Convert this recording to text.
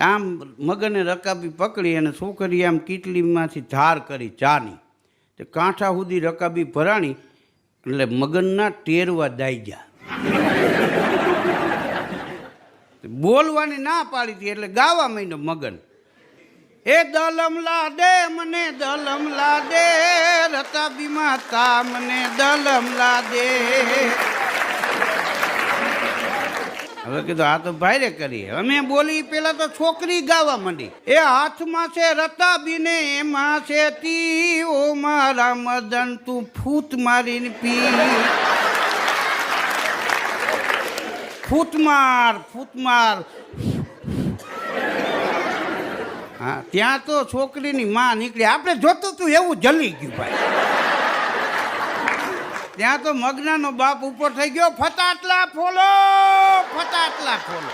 આમ મગને રકાબી પકડી અને છોકરી આમ કીટલીમાંથી ધાર કરી ચાની તે કાંઠા સુધી રકાબી ભરાણી એટલે મગનના ટેરવા દાઈ ગયા. બોલવાની ના પાડી હતી એટલે ગાવા માંડ્યો મગન. એ દલમલા દે મને દલમલા દે રકાબી માતા મને દલમલા દે. હવે કીધું આ તો ભાઈરે કરીએ. અમે બોલી પેલા તો છોકરી ગાવા માંડી. એ હાથમાં છે રતાબીને એમાં છે તી ઓ મારા મદન તું ફૂટ મારીને પી. ફૂટમાર ફૂટમાર. હા ત્યાં તો છોકરીની માં નીકળી. આપણે જોતું તું એવું જલી ગયું ભાઈ. ત્યાં તો મગનાનો બાપ ઉપર થઈ ગયો. ફટાટલા ફોલો ફટાટલા ફોલો.